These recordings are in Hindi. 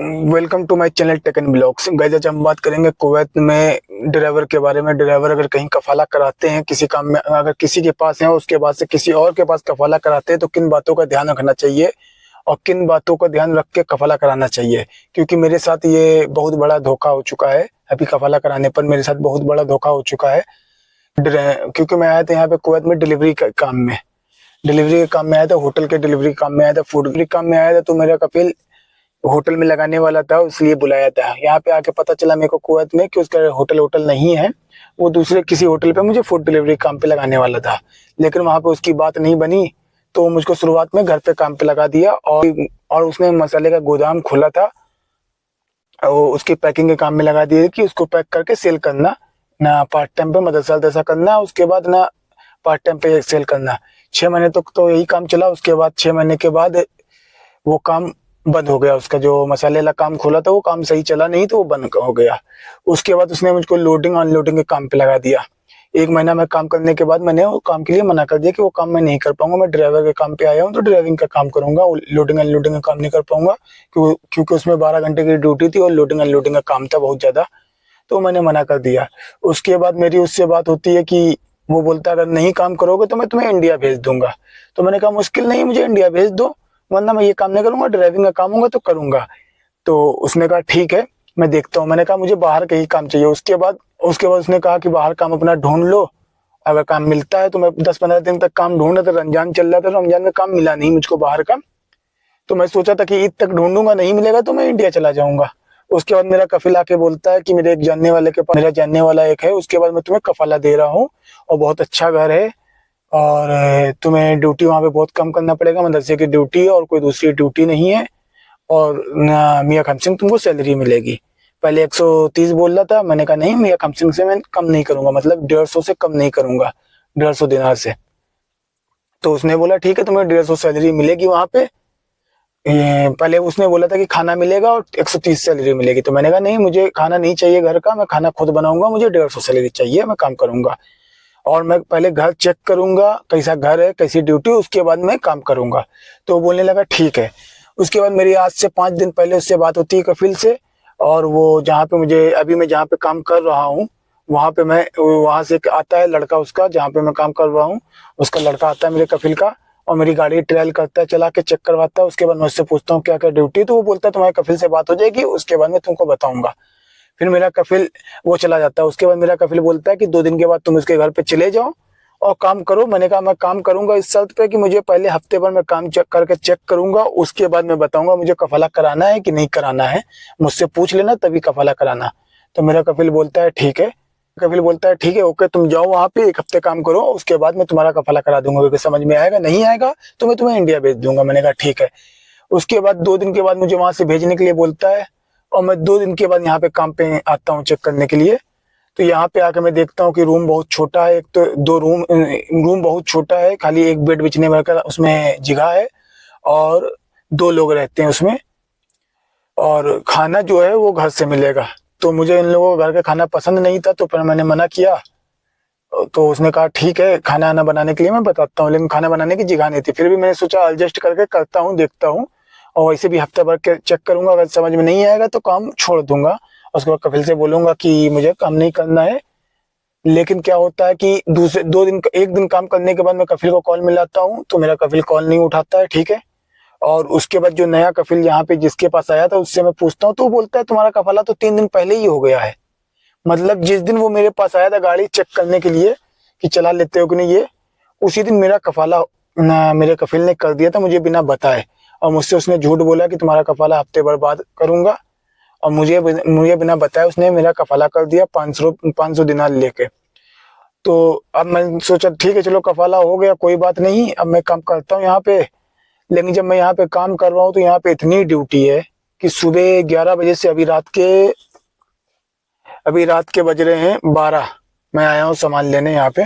Welcome to my channel tech and blogs. Guys, आज हम बात करेंगे कुवैत में ड्राइवर के बारे में। ड्राइवर अगर कहीं कफाला कराते हैं किसी काम में, अगर किसी के पास है उसके बाद से किसी और के पास कफाला कराते हैं तो किन बातों का ध्यान रखना चाहिए और किन बातों का ध्यान रख के कफाला कराना चाहिए। क्योंकि मेरे साथ ये बहुत बड़ा धोखा हो चुका है। अभी कफाला कराने पर मेरे साथ बहुत बड़ा धोखा हो चुका है। क्योंकि मैं आया था यहाँ पे कुवैत में डिलीवरी के काम में। डिलीवरी के काम में आया था, होटल के डिलीवरी काम में आया था, फूड के काम में आया था। तो मेरा कफिल होटल में लगाने वाला था, इसलिए बुलाया था। यहाँ पे आके पता चला मेरे को कुवैत में कि उसका होटल नहीं है, वो दूसरे किसी होटल पे मुझे फूड डिलीवरी काम पे लगाने वाला था। लेकिन वहाँ पे उसकी बात नहीं बनी, तो मुझको शुरुआत में घर पे काम पे लगा दिया। और उसने मसाले का गोदाम खोला था, और उसकी पैकिंग के काम में लगा दिया कि उसको पैक करके सेल करना, ना पार्ट टाइम पे मदरसा ऐसा करना, उसके बाद ना पार्ट टाइम पे सेल करना। 6 महीने तक तो यही काम चला। उसके बाद 6 महीने के बाद वो काम बंद हो गया। उसका जो मसाले वाला काम खोला था वो काम सही चला नहीं, तो वो बंद हो गया। उसके बाद उसने मुझको लोडिंग अनलोडिंग के काम पे लगा दिया। 1 महीना मैं काम करने के बाद मैंने वो काम के लिए मना कर दिया कि वो काम मैं नहीं कर पाऊंगा। मैं ड्राइवर के काम पे आया हूँ तो ड्राइविंग का काम करूंगा, लोडिंग अनलोडिंग का काम नहीं कर पाऊंगा। क्योंकि उसमें 12 घंटे की ड्यूटी थी और लोडिंग अनलोडिंग का काम था बहुत ज्यादा, तो मैंने मना कर दिया। उसके बाद मेरी उससे बात होती है कि वो बोलता है अगर नहीं काम करोगे तो मैं तुम्हें इंडिया भेज दूंगा। तो मैंने कहा मुश्किल नहीं, मुझे इंडिया भेज दो, वरना मैं ये काम नहीं करूंगा। ड्राइविंग का काम होगा तो करूंगा। तो उसने कहा ठीक है, मैं देखता हूँ। मैंने कहा मुझे बाहर का ही काम चाहिए। उसके बाद उसने कहा कि बाहर काम अपना ढूंढ लो, अगर काम मिलता है तो। मैं 10-15 दिन तक काम ढूंढ रहा था, रमजान चल रहा था, रमजान में काम मिला नहीं मुझको बाहर का। तो मैं सोचा था कि ईद तक ढूंढूंगा, नहीं मिलेगा तो मैं इंडिया चला जाऊंगा। उसके बाद मेरा कफिल आके बोलता है कि मेरे एक जानने वाले के पास, मेरा जानने वाला एक है, उसके बाद मैं तुम्हें कफाला दे रहा हूँ और बहुत अच्छा घर है, और तुम्हें ड्यूटी वहाँ पे बहुत कम करना पड़ेगा, मदरसे की ड्यूटी और कोई दूसरी ड्यूटी नहीं है। और मियाँ खमसिंग तुमको सैलरी मिलेगी। पहले 130 बोल रहा था, मैंने कहा नहीं, मियाँ खमसिंग से मैं कम नहीं करूंगा, मतलब 150 से कम नहीं करूंगा, 150 दिनार से। तो उसने बोला ठीक है, तुम्हें 150 सैलरी मिलेगी वहाँ पे। पहले उसने बोला था कि खाना मिलेगा और 130 सैलरी मिलेगी। तो मैंने कहा नहीं, मुझे खाना नहीं चाहिए घर का, मैं खाना खुद बनाऊंगा, मुझे 150 सैलरी चाहिए, मैं काम करूंगा। और मैं पहले घर चेक करूंगा कैसा घर है, कैसी ड्यूटी, उसके बाद मैं काम करूंगा। तो वो बोलने लगा ठीक है। उसके बाद मेरी आज से 5 दिन पहले उससे बात होती है कफिल से। और वो जहाँ पे मुझे अभी मैं जहाँ पे काम कर रहा हूँ वहाँ पे मैं, वहां से आता है लड़का उसका, जहाँ पे मैं काम कर रहा हूँ उसका लड़का आता है मेरे कफिल का, और मेरी गाड़ी ट्रायल करता है, चला के चेक करवाता है। उसके बाद मैं उससे पूछता हूँ क्या क्या ड्यूटी, तो वो बोलता है तुम्हारे कफिल से बात हो जाएगी, उसके बाद मैं तुमको बताऊंगा। फिर मेरा कफिल वो चला जाता है। उसके बाद मेरा कफिल बोलता है कि 2 दिन के बाद तुम उसके घर पे चले जाओ और काम करो। मैंने कहा मैं काम करूंगा इस शर्त पे कि मुझे पहले हफ्ते भर मैं काम चेक करके चेक करूंगा, उसके बाद मैं बताऊंगा मुझे कफाला कराना है कि नहीं कराना है, मुझसे पूछ लेना तभी कफाला कराना। तो मेरा कफिल बोलता है ठीक है। कफिल बोलता है ठीक है, ओके, तुम जाओ वहां पे 1 हफ्ते काम करो, उसके बाद मैं तुम्हारा कफाला करा दूंगा। क्योंकि समझ में आएगा, नहीं आएगा तो मैं तुम्हें इंडिया भेज दूंगा। मैंने कहा ठीक है। उसके बाद 2 दिन के बाद मुझे वहां से भेजने के लिए बोलता है, और मैं 2 दिन के बाद यहाँ पे काम पे आता हूँ चेक करने के लिए। तो यहाँ पे आके मैं देखता हूँ कि रूम बहुत छोटा है। एक तो 2 रूम बहुत छोटा है, खाली एक बेड बिछने भर उसमें जगह है, और 2 लोग रहते हैं उसमें, और खाना जो है वो घर से मिलेगा। तो मुझे इन लोगों का घर का खाना पसंद नहीं था, तो फिर मैंने मना किया। तो उसने कहा ठीक है, खाना आना बनाने के लिए मैं बताता हूँ, लेकिन खाना बनाने की जगह नहीं थी। फिर भी मैंने सोचा एडजस्ट करके करता हूँ, देखता हूँ, और वैसे भी हफ्ता भर के चेक करूंगा, अगर समझ में नहीं आएगा तो काम छोड़ दूंगा। उसके बाद कपिल से बोलूंगा कि मुझे काम नहीं करना है। लेकिन क्या होता है कि दूसरे 2 दिन, 1 दिन काम करने के बाद मैं कपिल को कॉल मिलाता हूँ, तो मेरा कपिल कॉल नहीं उठाता है, ठीक है। और उसके बाद जो नया कपिल यहाँ पे जिसके पास आया था उससे मैं पूछता हूँ, तो वो बोलता है तुम्हारा कफाला तो 3 दिन पहले ही हो गया है। मतलब जिस दिन वो मेरे पास आया था गाड़ी चेक करने के लिए कि चला लेते हो कि नहीं, ये उसी दिन मेरा कफाला मेरे कफिल ने कर दिया था, मुझे बिना बताए। और मुझसे उसने झूठ बोला कि तुम्हारा कफाला हफ्ते भर बाद करूंगा, और मुझे बिना बताए उसने मेरा कफाला कर दिया 500 दिनार लेके। तो अब मैं सोचा ठीक है, चलो कफाला हो गया, कोई बात नहीं, अब मैं काम करता हूँ यहाँ पे। लेकिन जब मैं यहाँ पे काम कर रहा हूँ तो यहाँ पे इतनी ड्यूटी है कि सुबह 11 बजे से अभी रात के बज रहे हैं 12, मैं आया हूँ सामान लेने यहाँ पे।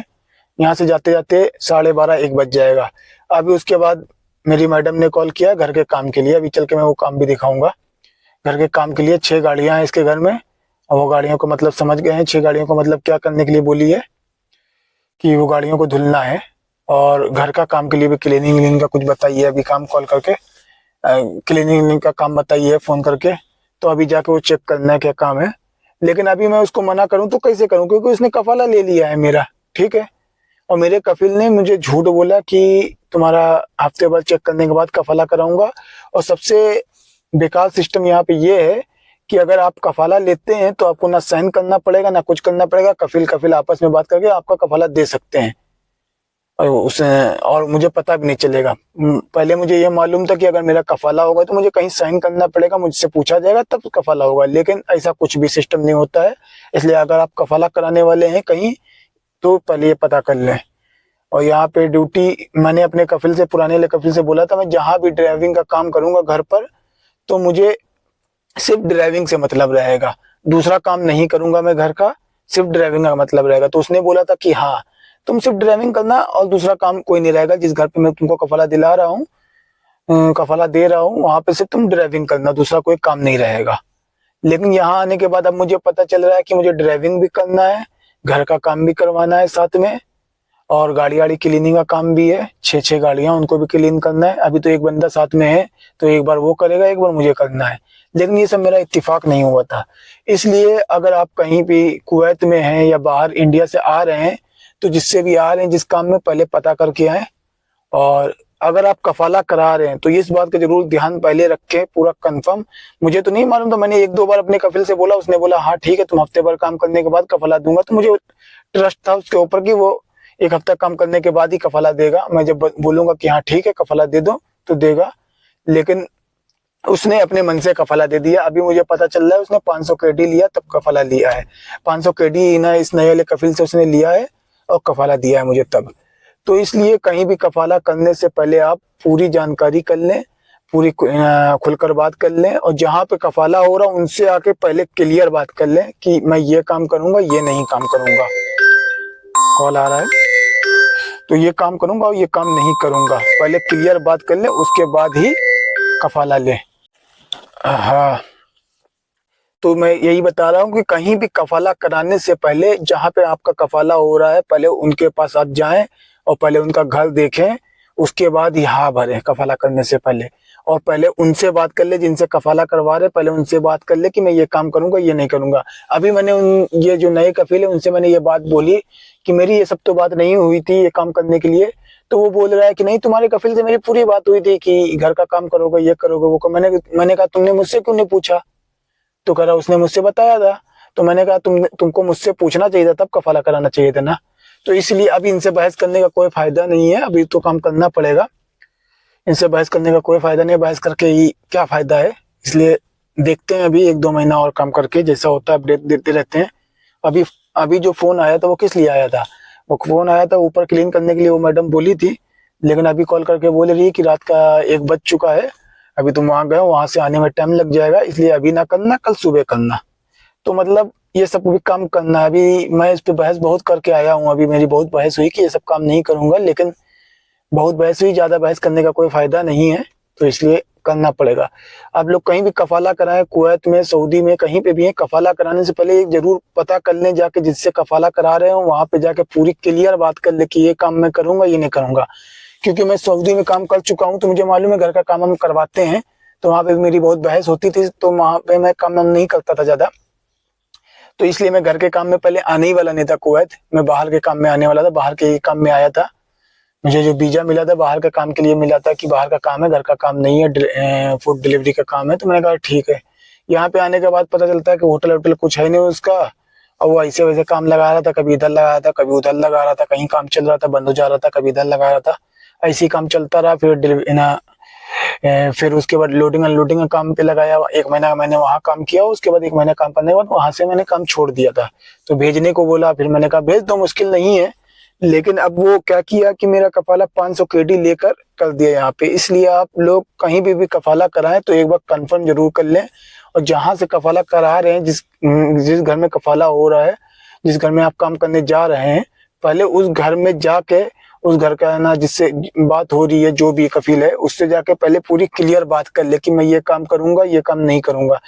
यहाँ से जाते जाते 12:30-1 बज जाएगा। अभी उसके बाद मेरी मैडम ने कॉल किया घर के काम के लिए, अभी चल के मैं वो काम भी दिखाऊंगा। घर के काम के लिए 6 गाड़ियां हैं इसके घर में, और वो गाड़ियों को मतलब समझ गए हैं। 6 गाड़ियों को मतलब क्या करने के लिए बोली है कि वो गाड़ियों को धुलना है, और घर का काम के लिए भी क्लीनिंग का कुछ बताइए। अभी काम कॉल करके क्लीनिंग का काम बताइए फ़ोन करके, तो अभी जाके वो चेक करना है क्या काम है। लेकिन अभी मैं उसको मना करूं तो कैसे करूं, क्योंकि उसने कफाला ले लिया है मेरा, ठीक है। और मेरे कफिल ने मुझे झूठ बोला कि तुम्हारा हफ्ते भर चेक करने के बाद कफाला कराऊंगा। और सबसे बेकार सिस्टम यहाँ पे ये है कि अगर आप कफाला लेते हैं तो आपको ना साइन करना पड़ेगा ना कुछ करना पड़ेगा, कफिल कफिल आपस में बात करके आपका कफाला दे सकते हैं। और मुझे पता भी नहीं चलेगा। पहले मुझे ये मालूम था कि अगर मेरा कफाला होगा तो मुझे कहीं साइन करना पड़ेगा, मुझसे पूछा जाएगा तब कफाला होगा, लेकिन ऐसा कुछ भी सिस्टम नहीं होता है। इसलिए अगर आप कफाला कराने वाले हैं कहीं तो पहले ये पता कर लें। और यहाँ पे ड्यूटी मैंने अपने कफिल से, पुराने वाले कफिल से बोला था, मैं जहाँ भी ड्राइविंग का काम करूंगा घर पर तो मुझे सिर्फ ड्राइविंग से मतलब रहेगा, दूसरा काम नहीं करूंगा मैं घर का, सिर्फ ड्राइविंग का मतलब रहेगा। तो उसने बोला था कि हाँ तुम सिर्फ ड्राइविंग करना और दूसरा काम कोई नहीं रहेगा, जिस घर पे मैं तुमको कफाला दिला रहा हूँ, कफाला दे रहा हूँ, वहां पे सिर्फ तुम ड्राइविंग करना, दूसरा कोई काम नहीं रहेगा। लेकिन यहाँ आने के बाद अब मुझे पता चल रहा है कि मुझे ड्राइविंग भी करना है, घर का काम भी करवाना है साथ में, और गाड़ी वाड़ी क्लीनिंग का काम भी है, 6 गाड़ियां उनको भी क्लीन करना है। अभी तो एक बंदा साथ में है तो एक बार वो करेगा, एक बार मुझे करना है। लेकिन ये सब मेरा इत्तेफाक नहीं हुआ था। इसलिए अगर आप कहीं भी कुवैत में हैं या बाहर इंडिया से आ रहे हैं तो जिससे भी आ रहे हैं जिस काम में, पहले पता करके आए। और अगर आप कफाला करा रहे हैं तो इस बात का जरूर ध्यान पहले रखें, पूरा कंफर्म। मुझे तो नहीं मालूम था, मैंने 1-2 बार अपने कफिल से बोला, उसने बोला हाँ ठीक है तुम हफ्ते भर काम करने के बाद कफाला दूंगा। तो मुझे ट्रस्ट था उसके ऊपर कि वो 1 हफ्ता काम करने के बाद ही कफाला देगा। मैं जब बोलूंगा कि हाँ ठीक है कफाला दे दो तो देगा। लेकिन उसने अपने मन से कफाला दे दिया। अभी मुझे पता चल रहा है उसने 500 केडी लिया तब कफाला लिया है। 500 केडी ना इस नए वाले कफिल से उसने लिया है और कफाला दिया है मुझे तब। तो इसलिए कहीं भी कफाला करने से पहले आप पूरी जानकारी कर लें, पूरी खुलकर बात कर लें, और जहाँ पे कफाला हो रहा उनसे आके पहले क्लियर बात कर लें कि मैं ये काम करूंगा, ये नहीं काम करूंगा। कॉल आ रहा है तो ये काम करूंगा और ये काम नहीं करूंगा, पहले क्लियर बात कर लें, उसके बाद ही कफाला लें। हाँ, तो मैं यही बता रहा हूँ कि कहीं भी कफाला कराने से पहले जहाँ पे आपका कफाला हो रहा है पहले उनके पास आप जाएं और पहले उनका घर देखें, उसके बाद ही हाँ भरें कफाला करने से पहले। और पहले उनसे बात कर ले जिनसे कफाला करवा रहे, पहले उनसे बात कर ले कि मैं ये काम करूंगा ये नहीं करूंगा। अभी मैंने ये जो नए कफिल है उनसे मैंने ये बात बोली कि मेरी ये सब तो बात नहीं हुई थी ये काम करने के लिए। तो वो बोल रहा है कि नहीं तुम्हारे कफिल से मेरी पूरी बात हुई थी कि घर का काम करोगे, ये करोगे, वो मैंने कहा तुमने मुझसे क्यों नहीं पूछा? तो कह रहा उसने मुझसे बताया था। तो मैंने कहा तुमको मुझसे पूछना चाहिए था, तब कफाला कराना चाहिए था ना। तो इसलिए अभी इनसे बहस करने का कोई फायदा नहीं है, अभी तो काम करना पड़ेगा। इनसे बहस करने का कोई फायदा नहीं, बहस करके ही क्या फायदा है। इसलिए देखते हैं अभी 1-2 महीना और काम करके, जैसा होता है अपडेट देते रहते हैं। अभी अभी जो फोन आया था वो किस लिए आया था? वो फोन आया था ऊपर क्लीन करने के लिए, वो मैडम बोली थी। लेकिन अभी कॉल करके बोल रही है कि रात का 1 बज चुका है, अभी तुम वहां गए, वहां से आने में टाइम लग जाएगा, इसलिए अभी ना करना, कल सुबह करना। तो मतलब ये सब भी काम करना है। अभी मैं इस पे बहस बहुत करके आया हूँ, अभी मेरी बहुत बहस हुई कि ये सब काम नहीं करूंगा, लेकिन बहुत बहस हुई, ज्यादा बहस करने का कोई फायदा नहीं है, तो इसलिए करना पड़ेगा। आप लोग कहीं भी कफाला कराएं, कुवैत में, सऊदी में, कहीं पे भी है, कफाला कराने से पहले एक जरूर पता कर लें, जाके जिससे कफाला करा रहे हो वहां पे जाके पूरी क्लियर बात कर ले कि ये काम मैं करूंगा ये नहीं करूंगा। क्योंकि मैं सऊदी में काम कर चुका हूँ तो मुझे मालूम है घर का काम हम करवाते हैं, तो वहां पे मेरी बहुत बहस होती थी, तो वहां पे मैं काम नहीं करता था ज्यादा। तो इसलिए मैं घर के काम में पहले आने ही वाला नहीं था कुवैत, मैं बाहर के काम में आने वाला था, बाहर के काम में आया था। मुझे जो वीजा मिला था बाहर का काम के लिए मिला था कि बाहर का काम है, घर का काम नहीं है, फूड डिलीवरी का काम है। तो मैंने कहा ठीक है। यहाँ पे आने के बाद पता चलता है कि होटल वोटल कुछ है नहीं उसका, और वो ऐसे वैसे काम लगा रहा था, कभी इधर लगा रहा था कभी उधर लगा रहा था, कहीं काम चल रहा था बंद हो जा रहा था, कभी इधर लगा रहा था, ऐसे ही काम चलता रहा। फिर उसके बाद लोडिंग अनलोडिंग का काम पे लगाया, 1 महीना मैंने वहां काम किया, उसके बाद 1 महीना काम करने के बाद वहां से मैंने काम छोड़ दिया था। तो भेजने को बोला, फिर मैंने कहा भेज दो, मुश्किल नहीं है। लेकिन अब वो क्या किया कि मेरा कफाला 500 केडी लेकर कर दिया यहाँ पे। इसलिए आप लोग कहीं भी कफाला कराएं तो एक बार कंफर्म जरूर कर लें, और जहां से कफाला करा रहे हैं, जिस घर में कफाला हो रहा है, जिस घर में आप काम करने जा रहे हैं, पहले उस घर में जाके, उस घर का ना जिससे बात हो रही है, जो भी कफील है, उससे जाके पहले पूरी क्लियर बात कर ले कि मैं ये काम करूंगा ये काम नहीं करूंगा।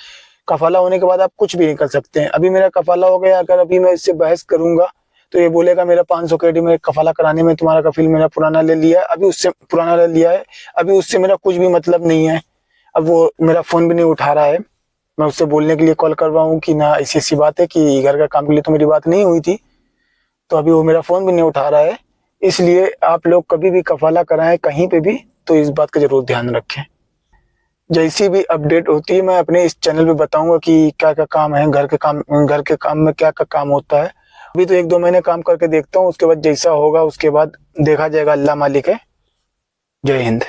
कफाला होने के बाद आप कुछ भी नहीं कर सकते हैं। अभी मेरा कफाला हो गया, अगर अभी मैं इससे बहस करूंगा तो ये बोलेगा मेरा 500 केडी में कफाला कराने में तुम्हारा कफील मेरा पुराना ले लिया है, अभी उससे पुराना ले लिया है, अभी उससे मेरा कुछ भी मतलब नहीं है। अब वो मेरा फोन भी नहीं उठा रहा है, मैं उससे बोलने के लिए कॉल करवाऊँ कि ना ऐसी ऐसी बात है कि घर का काम के लिए तो मेरी बात नहीं हुई थी। तो अभी वो मेरा फ़ोन भी नहीं उठा रहा है। इसलिए आप लोग कभी भी कफाला कराएं कहीं पे भी तो इस बात का ज़रूर ध्यान रखें। जैसी भी अपडेट होती है मैं अपने इस चैनल पे बताऊंगा कि क्या क्या काम है, घर के काम में क्या क्या काम होता है। अभी तो 1-2 महीने काम करके देखता हूँ, उसके बाद जैसा होगा उसके बाद देखा जाएगा। अल्लाह मालिक है। जय हिंद।